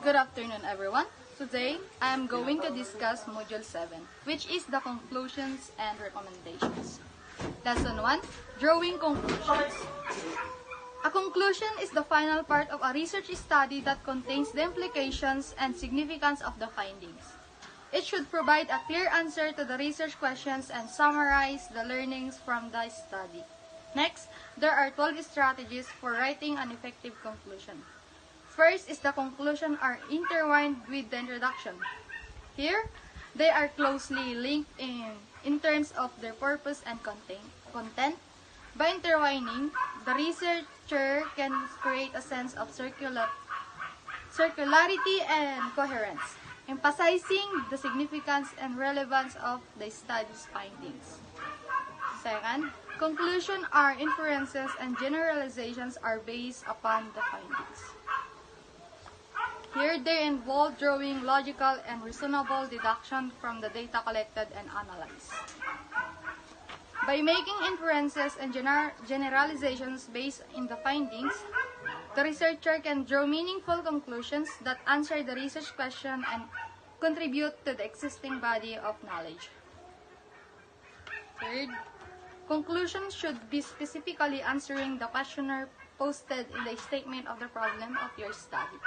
Good afternoon, everyone. Today, I am going to discuss Module 7, which is the conclusions and recommendations. Lesson 1, Drawing Conclusions. A conclusion is the final part of a research study that contains the implications and significance of the findings. It should provide a clear answer to the research questions and summarize the learnings from the study. Next, there are 12 strategies for writing an effective conclusion. First is the conclusion are intertwined with the introduction. Here, they are closely linked in terms of their purpose and content. By intertwining, the researcher can create a sense of circularity and coherence, emphasizing the significance and relevance of the study's findings. Second, conclusion are inferences and generalizations are based upon the findings. Here, they involve drawing logical and reasonable deduction from the data collected and analyzed. By making inferences and generalizations based in the findings, the researcher can draw meaningful conclusions that answer the research question and contribute to the existing body of knowledge. Third, conclusions should be specifically answering the questionnaire posted in the statement of the problem of your study.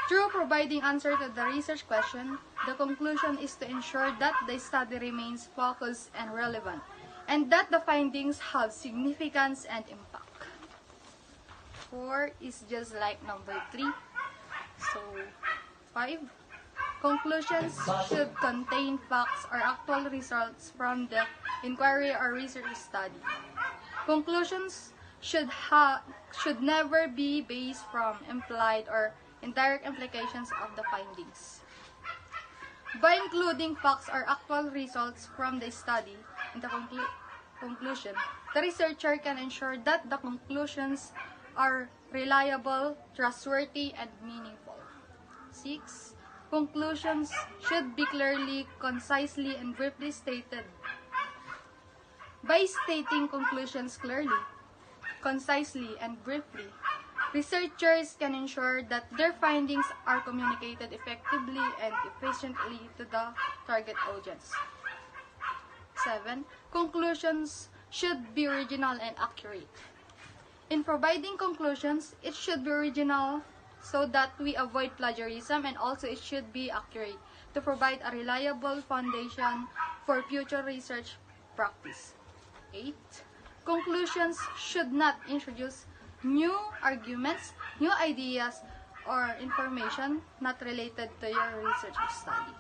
Through providing answer to the research question, the conclusion is to ensure that the study remains focused and relevant, and that the findings have significance and impact. 4 is just like number 3. So, 5. Conclusions should contain facts or actual results from the inquiry or research study. Conclusions should never be based from implied or indirect implications of the findings. By including facts or actual results from the study in the conclusion, the researcher can ensure that the conclusions are reliable, trustworthy, and meaningful. 6. Conclusions should be clearly, concisely, and briefly stated. By stating conclusions clearly, concisely, and briefly, researchers can ensure that their findings are communicated effectively and efficiently to the target audience. 7. Conclusions should be original and accurate. In providing conclusions, it should be original so that we avoid plagiarism, and also it should be accurate to provide a reliable foundation for future research practice. 8. Conclusions should not introduce new arguments, new ideas, or information not related to your research study.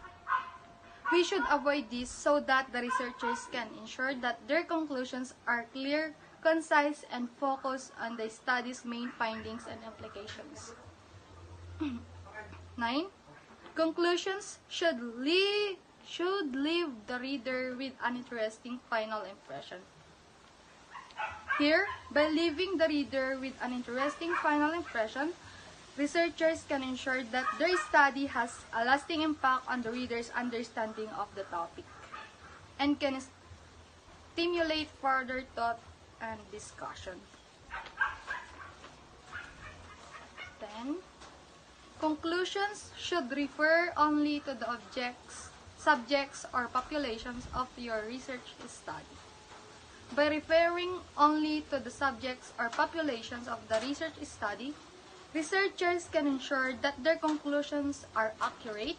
We should avoid this so that the researchers can ensure that their conclusions are clear, concise, and focused on the study's main findings and implications. 9. Conclusions should leave the reader with an interesting final impression. Here, by leaving the reader with an interesting final impression, researchers can ensure that their study has a lasting impact on the reader's understanding of the topic and can stimulate further thought and discussion. 10. Conclusions should refer only to the subjects, or populations of your research study. By referring only to the subjects or populations of the research study, researchers can ensure that their conclusions are accurate,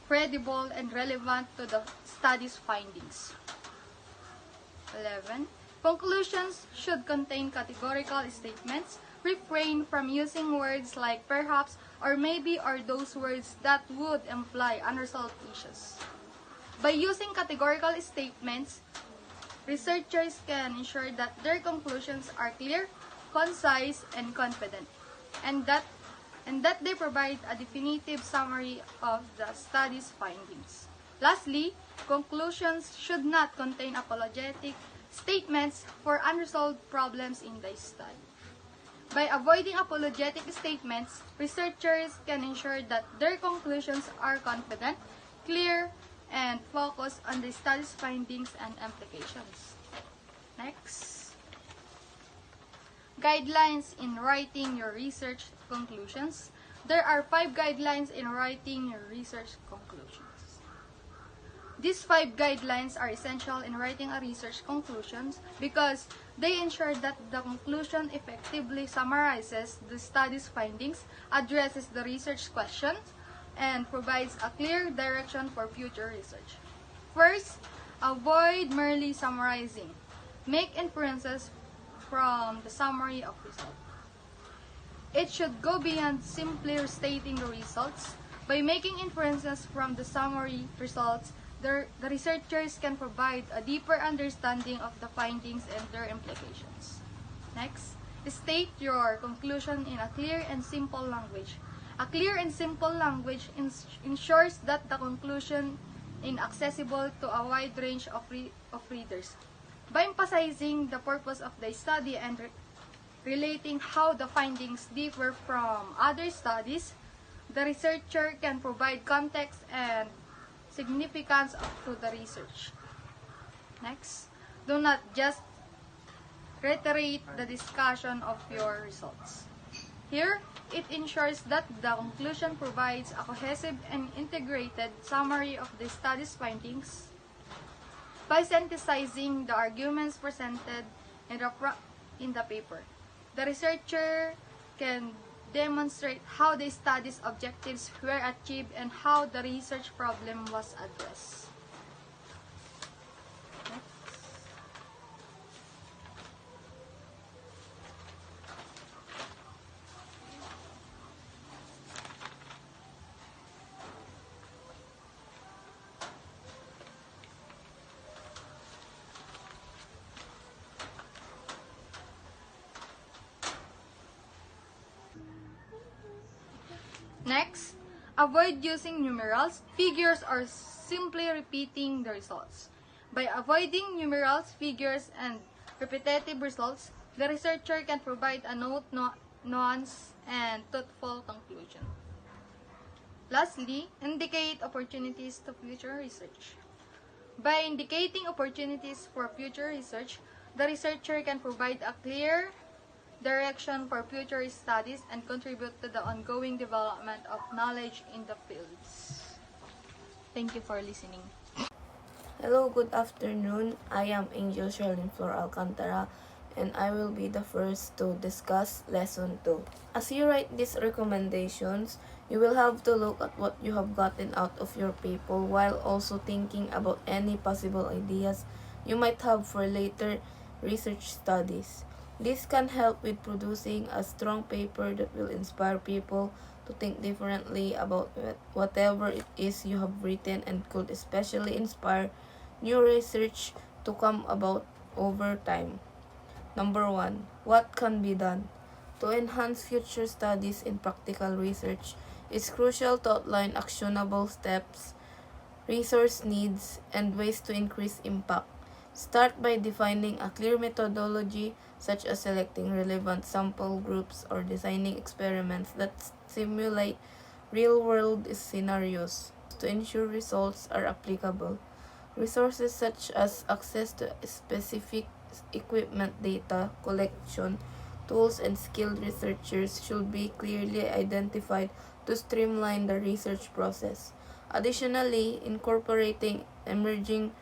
credible, and relevant to the study's findings. 11. Conclusions should contain categorical statements. Refrain from using words like perhaps or maybe or those words that would imply unresolved issues. By using categorical statements, researchers can ensure that their conclusions are clear, concise, and confident, and that they provide a definitive summary of the study's findings. Lastly, conclusions should not contain apologetic statements for unresolved problems in the study. By avoiding apologetic statements, researchers can ensure that their conclusions are confident, clear, and focused on the study's findings and implications. Next. Guidelines in writing your research conclusions. There are 5 guidelines in writing your research conclusions. These 5 guidelines are essential in writing a research conclusions because they ensure that the conclusion effectively summarizes the study's findings, addresses the research questions, and provides a clear direction for future research. First, avoid merely summarizing. Make inferences from the summary of results. It should go beyond simply stating the results. By making inferences from the summary results, the researchers can provide a deeper understanding of the findings and their implications. Next, state your conclusion in a clear and simple language. A clear and simple language ensures that the conclusion is accessible to a wide range of readers. By emphasizing the purpose of the study and relating how the findings differ from other studies, the researcher can provide context and significance to the research. Next, do not just reiterate the discussion of your results. Here, it ensures that the conclusion provides a cohesive and integrated summary of the study's findings. By synthesizing the arguments presented in the paper, the researcher can demonstrate how the study's objectives were achieved and how the research problem was addressed. Next, avoid using numerals, figures, or simply repeating the results. By avoiding numerals, figures, and repetitive results, the researcher can provide a nuanced and thoughtful conclusion. Lastly, indicate opportunities to future research. By indicating opportunities for future research, the researcher can provide a clear direction for future studies and contribute to the ongoing development of knowledge in the fields. Thank you for listening. Hello, good afternoon. I am Angel Charlene Flor Alcantara, and I will be the first to discuss Lesson 2. As you write these recommendations, you will have to look at what you have gotten out of your paper while also thinking about any possible ideas you might have for later research studies. This can help with producing a strong paper that will inspire people to think differently about whatever it is you have written and could especially inspire new research to come about over time. Number 1. What can be done? To enhance future studies in practical research, it's crucial to outline actionable steps, resource needs, and ways to increase impact. Start by defining a clear methodology, such as selecting relevant sample groups or designing experiments that simulate real-world scenarios to ensure results are applicable. Resources such as access to specific equipment, data collection tools, and skilled researchers should be clearly identified to streamline the research process. Additionally, incorporating emerging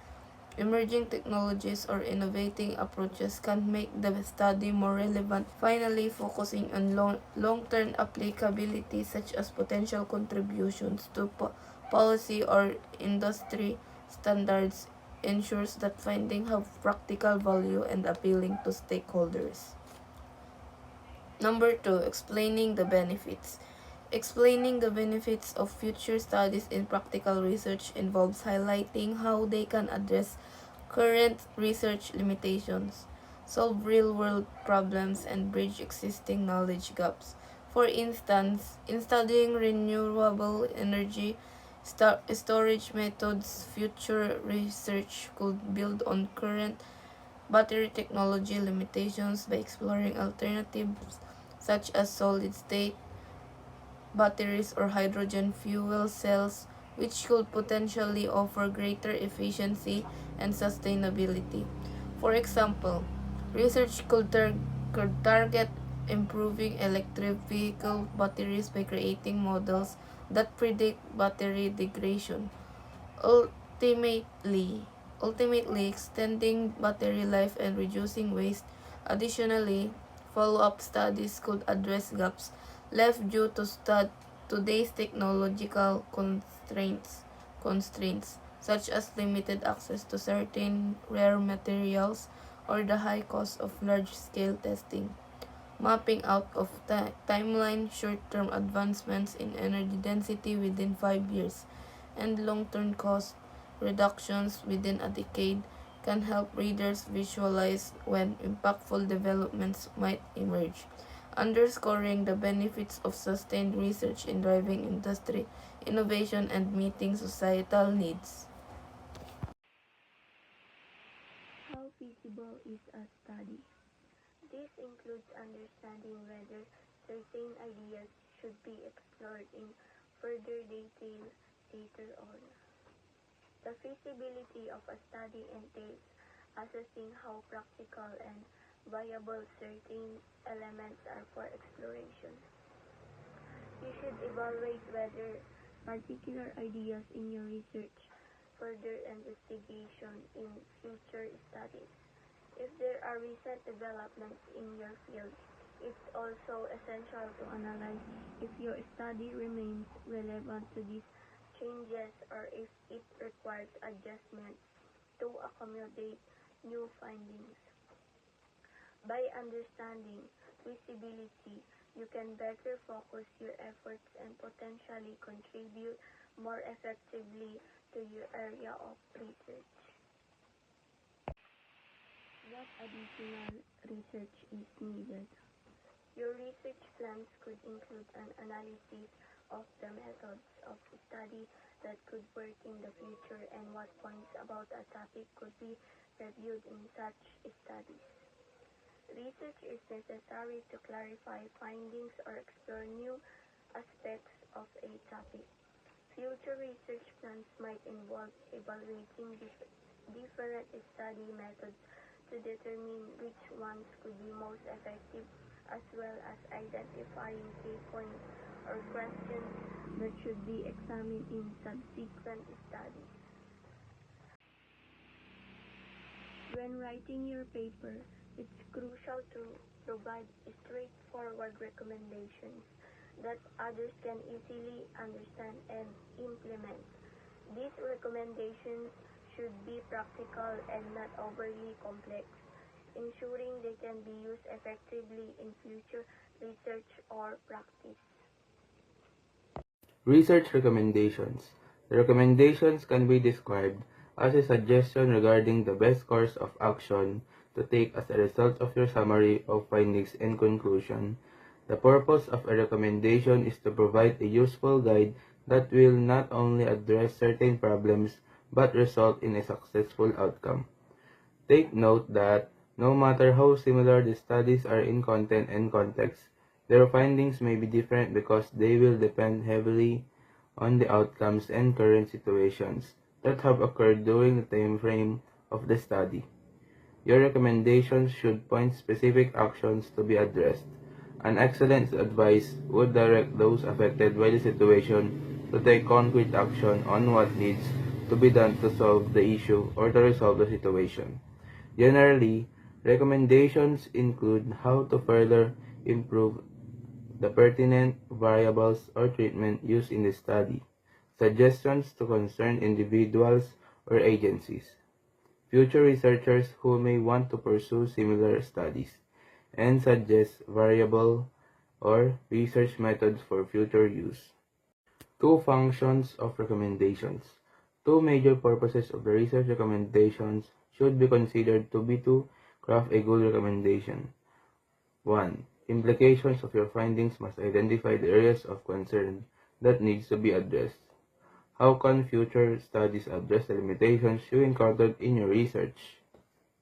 technologies or innovating approaches can make the study more relevant. Finally, focusing on long-term applicability, such as potential contributions to policy or industry standards, ensures that findings have practical value and appealing to stakeholders. Number 2, explaining the benefits. Explaining the benefits of future studies in practical research involves highlighting how they can address current research limitations, solve real-world problems, and bridge existing knowledge gaps. For instance, in studying renewable energy storage methods, future research could build on current battery technology limitations by exploring alternatives such as solid-state batteries or hydrogen fuel cells, which could potentially offer greater efficiency and sustainability. For example, research could could target improving electric vehicle batteries by creating models that predict battery degradation, ultimately, ultimately extending battery life and reducing waste. Additionally, follow-up studies could address gaps left due to today's technological constraints, such as limited access to certain rare materials or the high cost of large-scale testing. Mapping out of timeline short-term advancements in energy density within 5 years and long-term cost reductions within a decade can help readers visualize when impactful developments might emerge, underscoring the benefits of sustained research in driving industry innovation and meeting societal needs. How feasible is a study? This includes understanding whether certain ideas should be explored in further detail later on. The feasibility of a study entails assessing how practical and viable certain elements are for exploration. You should evaluate whether particular ideas in your research further investigation in future studies. If there are recent developments in your field, it's also essential to analyze if your study remains relevant to these changes or if it requires adjustments to accommodate new findings. By understanding feasibility, you can better focus your efforts and potentially contribute more effectively to your area of research. What additional research is needed? Your research plans could include an analysis of the methods of study that could work in the future and what points about a topic could be reviewed in such studies. Research is necessary to clarify findings or explore new aspects of a topic. Future research plans might involve evaluating different study methods to determine which ones could be most effective, as well as identifying key points or questions that should be examined in subsequent studies. When writing your paper, it's crucial to provide straightforward recommendations that others can easily understand and implement. These recommendations should be practical and not overly complex, ensuring they can be used effectively in future research or practice. Research recommendations. The recommendations can be described as a suggestion regarding the best course of action to take as a result of your summary of findings and conclusion. The purpose of a recommendation is to provide a useful guide that will not only address certain problems but result in a successful outcome. Take note that no matter how similar the studies are in content and context, their findings may be different because they will depend heavily on the outcomes and current situations that have occurred during the time frame of the study. Your recommendations should point specific actions to be addressed. An excellent advice would direct those affected by the situation to take concrete action on what needs to be done to solve the issue or to resolve the situation. Generally, recommendations include how to further improve the pertinent variables or treatment used in the study, suggestions to concerned individuals or agencies, future researchers who may want to pursue similar studies, and suggest variable or research methods for future use. Two functions of recommendations. Two major purposes of the research recommendations should be considered to be to craft a good recommendation. 1. Implications of your findings must identify the areas of concern that needs to be addressed. How can future studies address the limitations you encountered in your research?